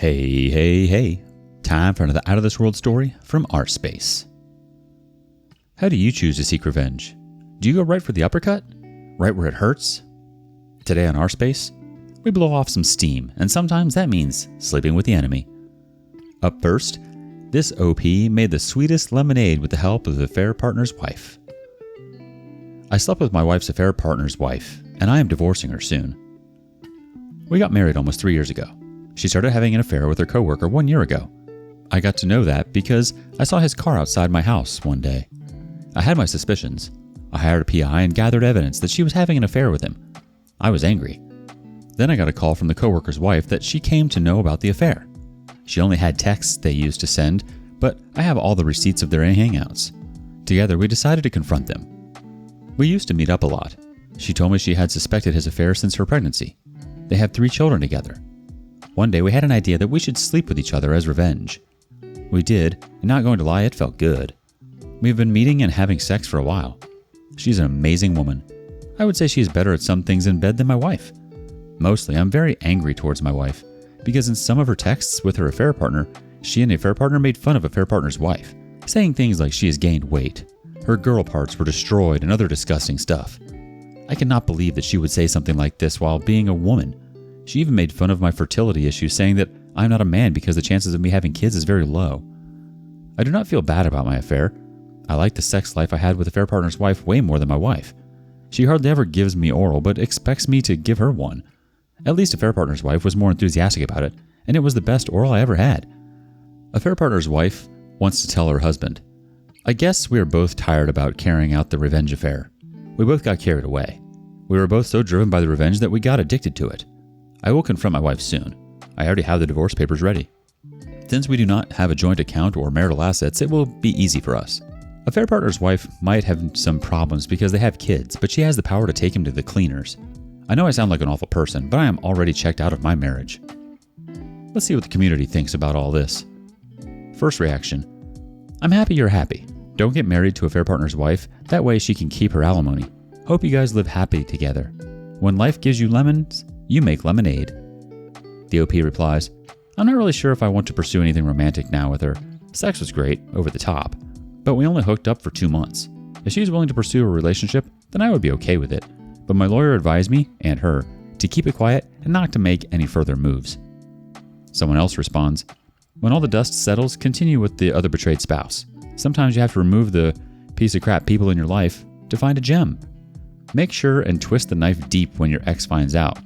Hey, hey, hey. Time for another Out of This World story from rSpace. How do you choose to seek revenge? Do you go right for the uppercut? Right where it hurts? Today on rSpace, we blow off some steam, and sometimes that means sleeping with the enemy. Up first, this OP made the sweetest lemonade with the help of the affair partner's wife. I slept with my wife's affair partner's wife, and I am divorcing her soon. We got married almost 3 years ago. She started having an affair with her coworker 1 year ago. I got to know that because I saw his car outside my house one day. I had my suspicions. I hired a PI and gathered evidence that she was having an affair with him. I was angry. Then I got a call from the coworker's wife that she came to know about the affair. She only had texts they used to send, but I have all the receipts of their hangouts. Together, we decided to confront them. We used to meet up a lot. She told me she had suspected his affair since her pregnancy. They have 3 children together. One day we had an idea that we should sleep with each other as revenge. We did, and not going to lie, it felt good. We've been meeting and having sex for a while. She's an amazing woman. I would say she is better at some things in bed than my wife. Mostly, I'm very angry towards my wife, because in some of her texts with her affair partner, she and the affair partner made fun of affair partner's wife, saying things like she has gained weight, her girl parts were destroyed, and other disgusting stuff. I cannot believe that she would say something like this while being a woman. She even made fun of my fertility issues, saying that I'm not a man because the chances of me having kids is very low. I do not feel bad about my affair. I like the sex life I had with affair partner's wife way more than my wife. She hardly ever gives me oral, but expects me to give her one. At least affair partner's wife was more enthusiastic about it, and it was the best oral I ever had. Affair partner's wife wants to tell her husband, I guess we are both tired about carrying out the revenge affair. We both got carried away. We were both so driven by the revenge that we got addicted to it. I will confront my wife soon. I already have the divorce papers ready. Since we do not have a joint account or marital assets, it will be easy for us. Affair partner's wife might have some problems because they have kids, but she has the power to take him to the cleaners. I know I sound like an awful person, but I am already checked out of my marriage. Let's see what the community thinks about all this. First reaction. I'm happy you're happy. Don't get married to affair partner's wife. That way she can keep her alimony. Hope you guys live happy together. When life gives you lemons, you make lemonade. The OP replies, I'm not really sure if I want to pursue anything romantic now with her. Sex was great, over the top, but we only hooked up for 2 months. If she's willing to pursue a relationship, then I would be okay with it. But my lawyer advised me, and her, to keep it quiet and not to make any further moves. Someone else responds, when all the dust settles, continue with the other betrayed spouse. Sometimes you have to remove the piece of crap people in your life to find a gem. Make sure and twist the knife deep when your ex finds out.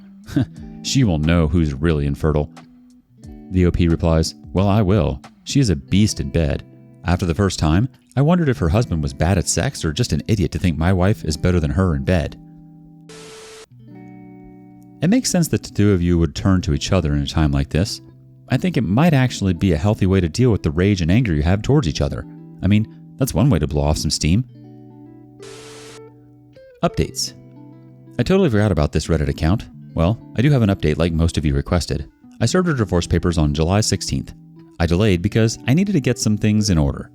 She will know who's really infertile. The OP replies, well, I will. She is a beast in bed. After the first time, I wondered if her husband was bad at sex or just an idiot to think my wife is better than her in bed. It makes sense that the two of you would turn to each other in a time like this. I think it might actually be a healthy way to deal with the rage and anger you have towards each other. I mean, that's one way to blow off some steam. Updates. I totally forgot about this Reddit account. Well, I do have an update like most of you requested. I served her divorce papers on July 16th. I delayed because I needed to get some things in order.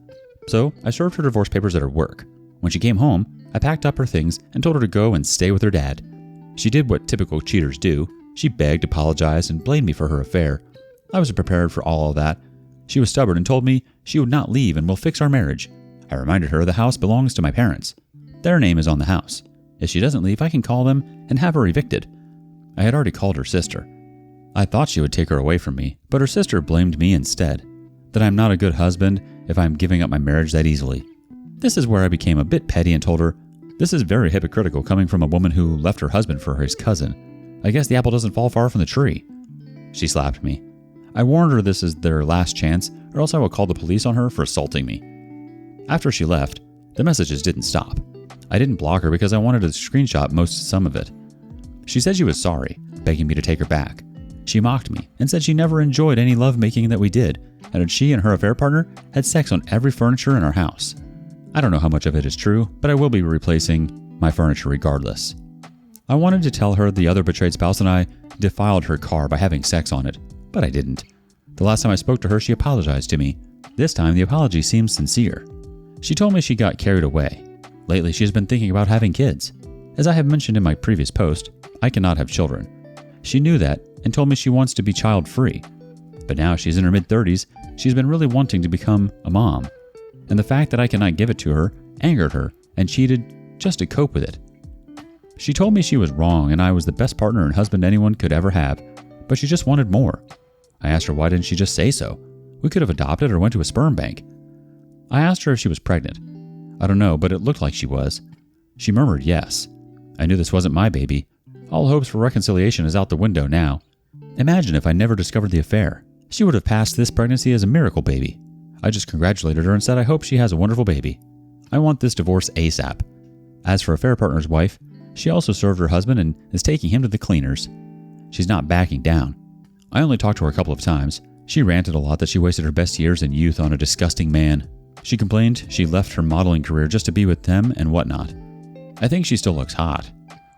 So I served her divorce papers at her work. When she came home, I packed up her things and told her to go and stay with her dad. She did what typical cheaters do. She begged, apologized, and blamed me for her affair. I was prepared for all of that. She was stubborn and told me she would not leave and will fix our marriage. I reminded her the house belongs to my parents. Their name is on the house. If she doesn't leave, I can call them and have her evicted. I had already called her sister. I thought she would take her away from me, but her sister blamed me instead. That I'm not a good husband if I'm giving up my marriage that easily. This is where I became a bit petty and told her, this is very hypocritical coming from a woman who left her husband for his cousin. I guess the apple doesn't fall far from the tree. She slapped me. I warned her this is their last chance, or else I will call the police on her for assaulting me. After she left, the messages didn't stop. I didn't block her because I wanted to screenshot some of it. She said she was sorry, begging me to take her back. She mocked me and said she never enjoyed any lovemaking that we did, and that she and her affair partner had sex on every furniture in our house. I don't know how much of it is true, but I will be replacing my furniture regardless. I wanted to tell her the other betrayed spouse and I defiled her car by having sex on it, but I didn't. The last time I spoke to her, she apologized to me. This time, the apology seemed sincere. She told me she got carried away. Lately, she has been thinking about having kids. As I have mentioned in my previous post, I cannot have children. She knew that and told me she wants to be child-free. But now she's in her mid-30s, she's been really wanting to become a mom. And the fact that I cannot give it to her angered her and cheated just to cope with it. She told me she was wrong and I was the best partner and husband anyone could ever have, but she just wanted more. I asked her why didn't she just say so? We could have adopted or went to a sperm bank. I asked her if she was pregnant. I don't know, but it looked like she was. She murmured yes. I knew this wasn't my baby. All hopes for reconciliation is out the window now. Imagine if I never discovered the affair. She would have passed this pregnancy as a miracle baby. I just congratulated her and said I hope she has a wonderful baby. I want this divorce ASAP. As for affair partner's wife, she also served her husband and is taking him to the cleaners. She's not backing down. I only talked to her a couple of times. She ranted a lot that she wasted her best years in youth on a disgusting man. She complained she left her modeling career just to be with them and whatnot. I think she still looks hot.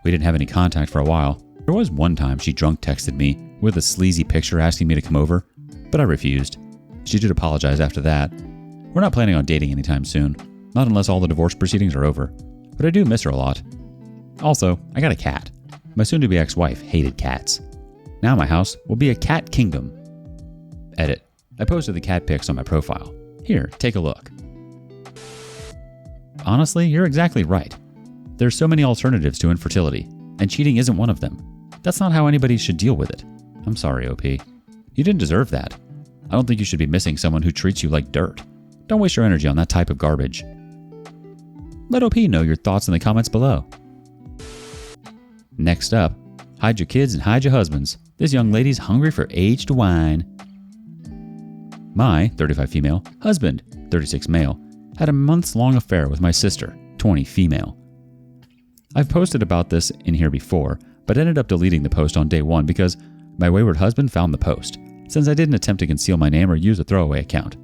We didn't have any contact for a while. There was one time she drunk texted me with a sleazy picture asking me to come over, but I refused. She did apologize after that. We're not planning on dating anytime soon, not unless all the divorce proceedings are over, but I do miss her a lot. Also, I got a cat. My soon-to-be ex-wife hated cats. Now my house will be a cat kingdom. Edit. I posted the cat pics on my profile. Here, take a look. Honestly, you're exactly right. There's so many alternatives to infertility, and cheating isn't one of them. That's not how anybody should deal with it. I'm sorry, OP. You didn't deserve that. I don't think you should be missing someone who treats you like dirt. Don't waste your energy on that type of garbage. Let OP know your thoughts in the comments below. Next up, hide your kids and hide your husbands. This young lady's hungry for aged wine. My 35 female husband, 36 male, had a months-long affair with my sister, 20 female. I've posted about this in here before, but ended up deleting the post on day one because my wayward husband found the post, since I didn't attempt to conceal my name or use a throwaway account.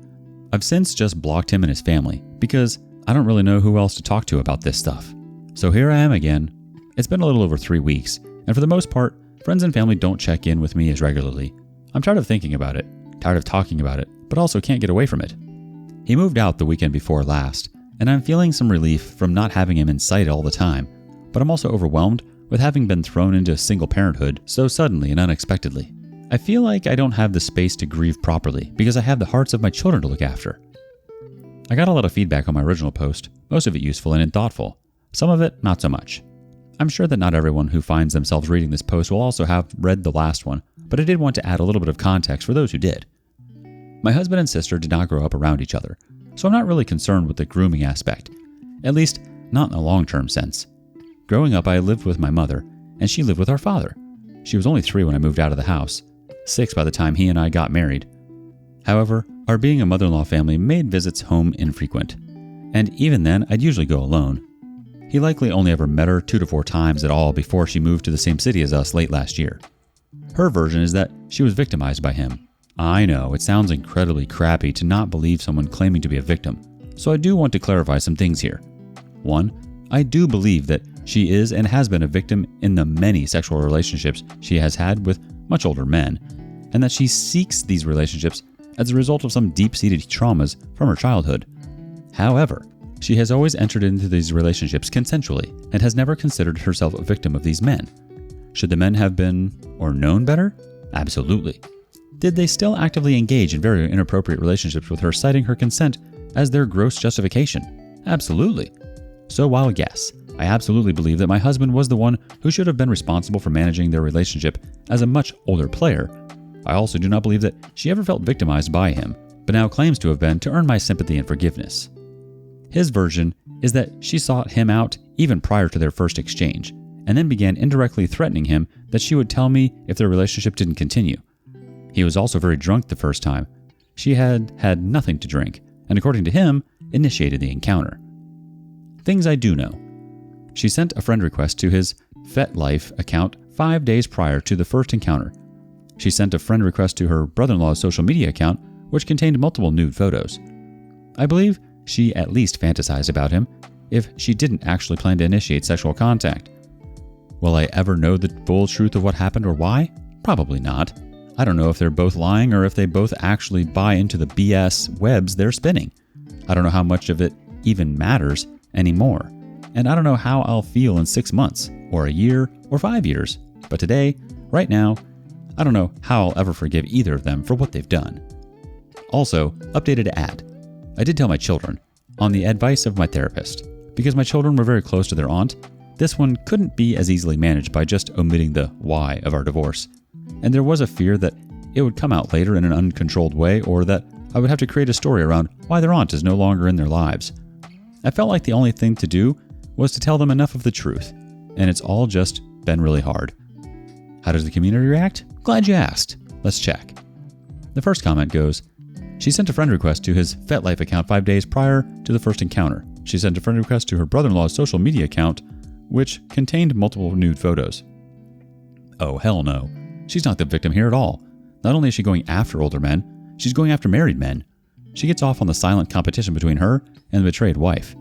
I've since just blocked him and his family because I don't really know who else to talk to about this stuff. So here I am again. It's been a little over 3 weeks, and for the most part, friends and family don't check in with me as regularly. I'm tired of thinking about it, tired of talking about it, but also can't get away from it. He moved out the weekend before last, and I'm feeling some relief from not having him in sight all the time, but I'm also overwhelmed with having been thrown into single parenthood so suddenly and unexpectedly. I feel like I don't have the space to grieve properly because I have the hearts of my children to look after. I got a lot of feedback on my original post, most of it useful and thoughtful, some of it not so much. I'm sure that not everyone who finds themselves reading this post will also have read the last one, but I did want to add a little bit of context for those who did. My husband and sister did not grow up around each other, so I'm not really concerned with the grooming aspect, at least not in a long-term sense. Growing up, I lived with my mother, and she lived with our father. She was only 3 when I moved out of the house, 6 by the time he and I got married. However, our being a mother-in-law family made visits home infrequent, and even then, I'd usually go alone. He likely only ever met her 2 to 4 times at all before she moved to the same city as us late last year. Her version is that she was victimized by him. I know, it sounds incredibly crappy to not believe someone claiming to be a victim, so I do want to clarify some things here. 1, I do believe that she is and has been a victim in the many sexual relationships she has had with much older men, and that she seeks these relationships as a result of some deep-seated traumas from her childhood. However, she has always entered into these relationships consensually and has never considered herself a victim of these men. Should the men have been or known better? Absolutely. Did they still actively engage in very inappropriate relationships with her, citing her consent as their gross justification? Absolutely. So while yes, I absolutely believe that my husband was the one who should have been responsible for managing their relationship as a much older player, I also do not believe that she ever felt victimized by him, but now claims to have been to earn my sympathy and forgiveness. His version is that she sought him out even prior to their first exchange, and then began indirectly threatening him that she would tell me if their relationship didn't continue. He was also very drunk the first time. She had had nothing to drink, and according to him, initiated the encounter. Things I do know. She sent a friend request to his FetLife account 5 days prior to the first encounter. She sent a friend request to her brother-in-law's social media account, which contained multiple nude photos. I believe she at least fantasized about him, if she didn't actually plan to initiate sexual contact. Will I ever know the full truth of what happened or why? Probably not. I don't know if they're both lying or if they both actually buy into the BS webs they're spinning. I don't know how much of it even matters anymore. And I don't know how I'll feel in 6 months, or a year, or 5 years. But today, right now, I don't know how I'll ever forgive either of them for what they've done. Also, updated ad. I did tell my children, on the advice of my therapist, because my children were very close to their aunt, this one couldn't be as easily managed by just omitting the why of our divorce. And there was a fear that it would come out later in an uncontrolled way, or that I would have to create a story around why their aunt is no longer in their lives. I felt like the only thing to do was to tell them enough of the truth, and it's all just been really hard. How does the community react? Glad you asked. Let's check. The first comment goes, she sent a friend request to his FetLife account 5 days prior to the first encounter. She sent a friend request to her brother-in-law's social media account, which contained multiple nude photos. Oh, hell no. She's not the victim here at all. Not only is she going after older men, she's going after married men. She gets off on the silent competition between her and the betrayed wife.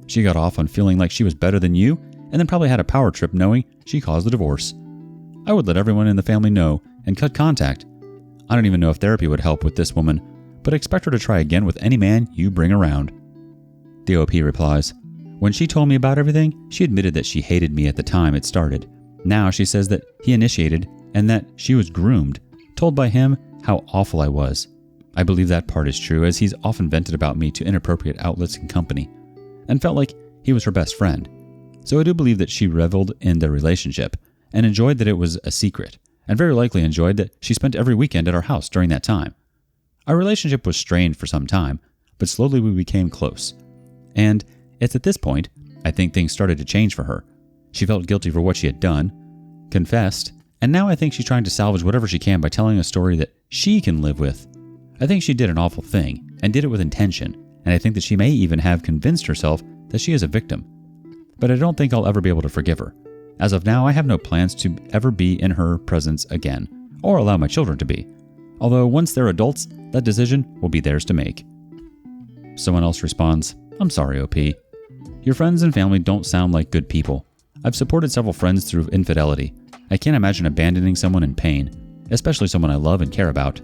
She got off on feeling like she was better than you, and then probably had a power trip knowing she caused the divorce. I would let everyone in the family know and cut contact. I don't even know if therapy would help with this woman, but expect her to try again with any man you bring around. The OP replies, when she told me about everything, she admitted that she hated me at the time it started. Now she says that he initiated and that she was groomed, told by him how awful I was. I believe that part is true, as he's often vented about me to inappropriate outlets and company, and felt like he was her best friend. So I do believe that she reveled in their relationship and enjoyed that it was a secret, and very likely enjoyed that she spent every weekend at our house during that time. Our relationship was strained for some time, but slowly we became close. And it's at this point, I think things started to change for her. She felt guilty for what she had done, confessed, and now I think she's trying to salvage whatever she can by telling a story that she can live with. I think she did an awful thing, and did it with intention, and I think that she may even have convinced herself that she is a victim. But I don't think I'll ever be able to forgive her. As of now, I have no plans to ever be in her presence again, or allow my children to be. Although once they're adults, that decision will be theirs to make. Someone else responds, I'm sorry, OP. Your friends and family don't sound like good people. I've supported several friends through infidelity. I can't imagine abandoning someone in pain, especially someone I love and care about.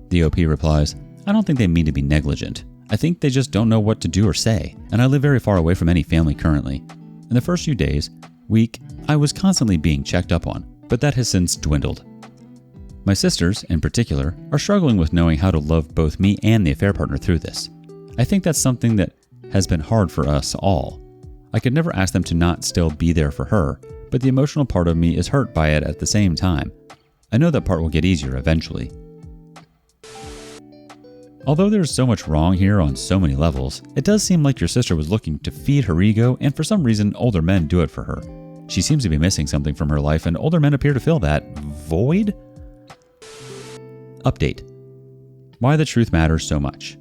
The OP replies, I don't think they mean to be negligent. I think they just don't know what to do or say, and I live very far away from any family currently. In the first few days, week, I was constantly being checked up on, but that has since dwindled. My sisters, in particular, are struggling with knowing how to love both me and the affair partner through this. I think that's something that has been hard for us all. I could never ask them to not still be there for her, but the emotional part of me is hurt by it at the same time. I know that part will get easier eventually. Although there's so much wrong here on so many levels, it does seem like your sister was looking to feed her ego, and for some reason older men do it for her. She seems to be missing something from her life, and older men appear to fill that void? Update. Why the truth matters so much.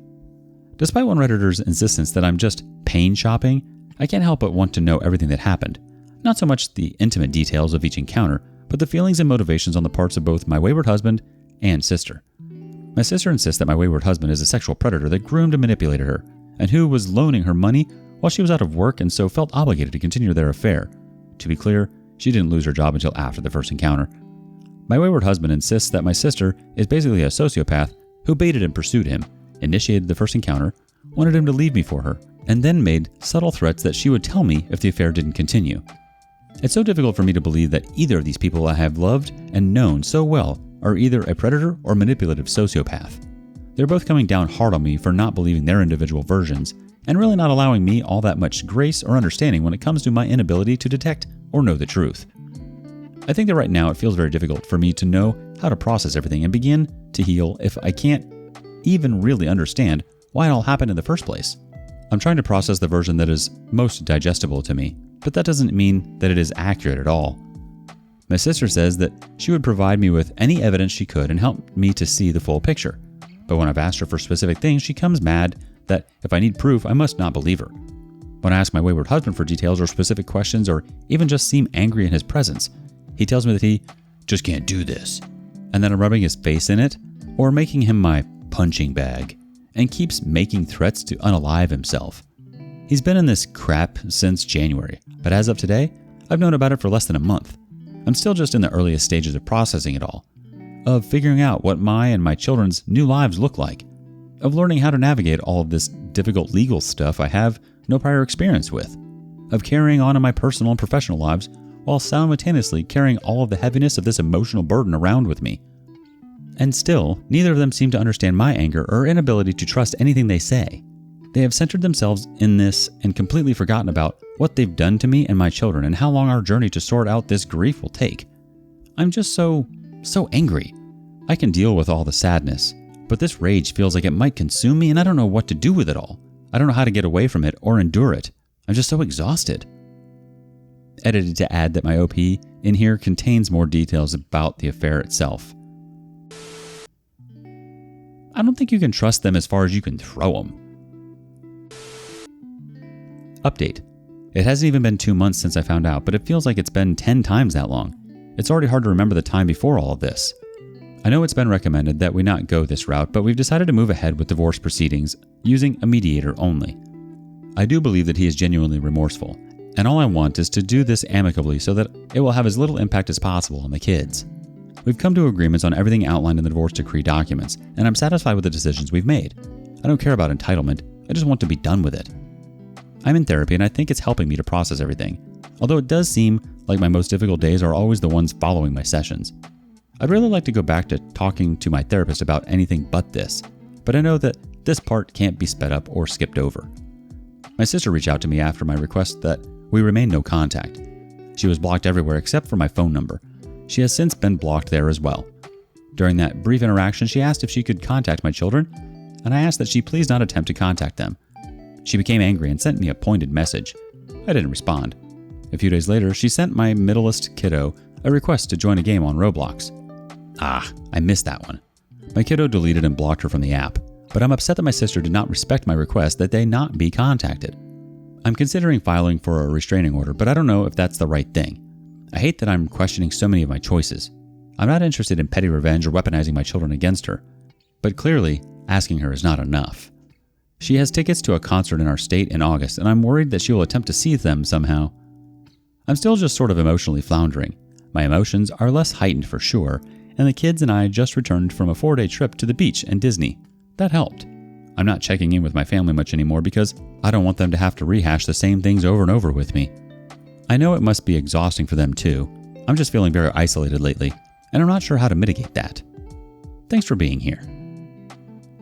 Despite one Redditor's insistence that I'm just pain shopping, I can't help but want to know everything that happened. Not so much the intimate details of each encounter, but the feelings and motivations on the parts of both my wayward husband and sister. My sister insists that my wayward husband is a sexual predator that groomed and manipulated her, and who was loaning her money while she was out of work and so felt obligated to continue their affair. To be clear, she didn't lose her job until after the first encounter. My wayward husband insists that my sister is basically a sociopath who baited and pursued him, initiated the first encounter, wanted him to leave me for her, and then made subtle threats that she would tell me if the affair didn't continue. It's so difficult for me to believe that either of these people I have loved and known so well are either a predator or manipulative sociopath. They're both coming down hard on me for not believing their individual versions, and really not allowing me all that much grace or understanding when it comes to my inability to detect or know the truth. I think that right now it feels very difficult for me to know how to process everything and begin to heal if I can't even really understand why it all happened in the first place. I'm trying to process the version that is most digestible to me, but that doesn't mean that it is accurate at all. My sister says that she would provide me with any evidence she could and help me to see the full picture. But when I've asked her for specific things, she comes mad that if I need proof, I must not believe her. When I ask my wayward husband for details or specific questions, or even just seem angry in his presence, he tells me that he just can't do this, and that I'm rubbing his face in it, or making him my punching bag, and keeps making threats to unalive himself. He's been in this crap since January, but as of today, I've known about it for less than a month. I'm still just in the earliest stages of processing it all, of figuring out what my and my children's new lives look like, of learning how to navigate all of this difficult legal stuff I have no prior experience with, of carrying on in my personal and professional lives while simultaneously carrying all of the heaviness of this emotional burden around with me. And still, neither of them seem to understand my anger or inability to trust anything they say. They have centered themselves in this and completely forgotten about what they've done to me and my children and how long our journey to sort out this grief will take. I'm just so angry. I can deal with all the sadness, but this rage feels like it might consume me and I don't know what to do with it all. I don't know how to get away from it or endure it. I'm just so exhausted. Edited to add that my OP in here contains more details about the affair itself. I don't think you can trust them as far as you can throw them. Update. It hasn't even been 2 months since I found out, but it feels like it's been 10 times that long. It's already hard to remember the time before all of this. I know it's been recommended that we not go this route, but we've decided to move ahead with divorce proceedings using a mediator only. I do believe that he is genuinely remorseful, and all I want is to do this amicably so that it will have as little impact as possible on the kids. We've come to agreements on everything outlined in the divorce decree documents, and I'm satisfied with the decisions we've made. I don't care about entitlement, I just want to be done with it. I'm in therapy and I think it's helping me to process everything, although it does seem like my most difficult days are always the ones following my sessions. I'd really like to go back to talking to my therapist about anything but this, but I know that this part can't be sped up or skipped over. My sister reached out to me after my request that we remain no contact. She was blocked everywhere except for my phone number. She has since been blocked there as well. During that brief interaction, she asked if she could contact my children, and I asked that she please not attempt to contact them. She became angry and sent me a pointed message. I didn't respond. A few days later, she sent my middleest kiddo a request to join a game on Roblox. I missed that one. My kiddo deleted and blocked her from the app, but I'm upset that my sister did not respect my request that they not be contacted. I'm considering filing for a restraining order, but I don't know if that's the right thing. I hate that I'm questioning so many of my choices. I'm not interested in petty revenge or weaponizing my children against her, but clearly, asking her is not enough. She has tickets to a concert in our state in August, and I'm worried that she will attempt to see them somehow. I'm still just sort of emotionally floundering. My emotions are less heightened for sure, and the kids and I just returned from a 4-day trip to the beach and Disney. That helped. I'm not checking in with my family much anymore because I don't want them to have to rehash the same things over and over with me. I know it must be exhausting for them too. I'm just feeling very isolated lately, and I'm not sure how to mitigate that. Thanks for being here.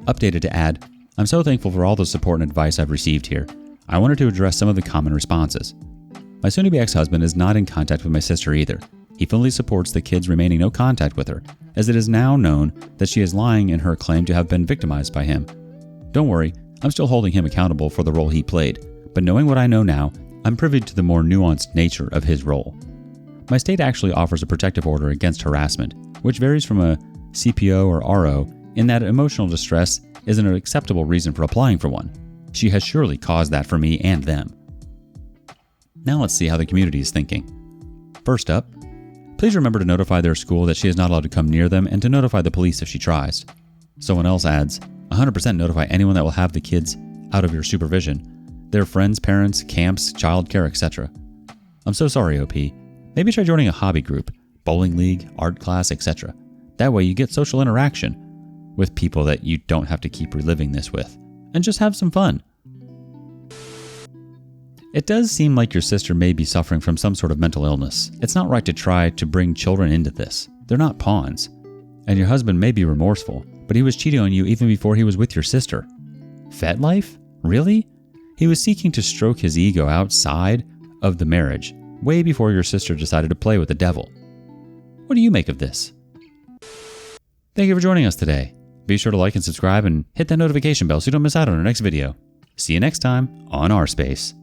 Updated to add, I'm so thankful for all the support and advice I've received here. I wanted to address some of the common responses. My soon-to-be ex-husband is not in contact with my sister either. He fully supports the kids remaining no contact with her, as it is now known that she is lying in her claim to have been victimized by him. Don't worry, I'm still holding him accountable for the role he played, but knowing what I know now, I'm privy to the more nuanced nature of his role. My state actually offers a protective order against harassment, which varies from a CPO or RO in that emotional distress is an acceptable reason for applying for one. She has surely caused that for me and them. Now let's see how the community is thinking. First up, please remember to notify their school that she is not allowed to come near them and to notify the police if she tries. Someone else adds, 100% notify anyone that will have the kids out of your supervision, their friends, parents, camps, childcare, etc. I'm so sorry, OP. Maybe try joining a hobby group, bowling league, art class, etc. That way you get social interaction with people that you don't have to keep reliving this with, and just have some fun. It does seem like your sister may be suffering from some sort of mental illness. It's not right to try to bring children into this. They're not pawns. And your husband may be remorseful, but he was cheating on you even before he was with your sister. Fet life? Really? He was seeking to stroke his ego outside of the marriage, way before your sister decided to play with the devil. What do you make of this? Thank you for joining us today. Be sure to like and subscribe and hit that notification bell so you don't miss out on our next video. See you next time on rSpace.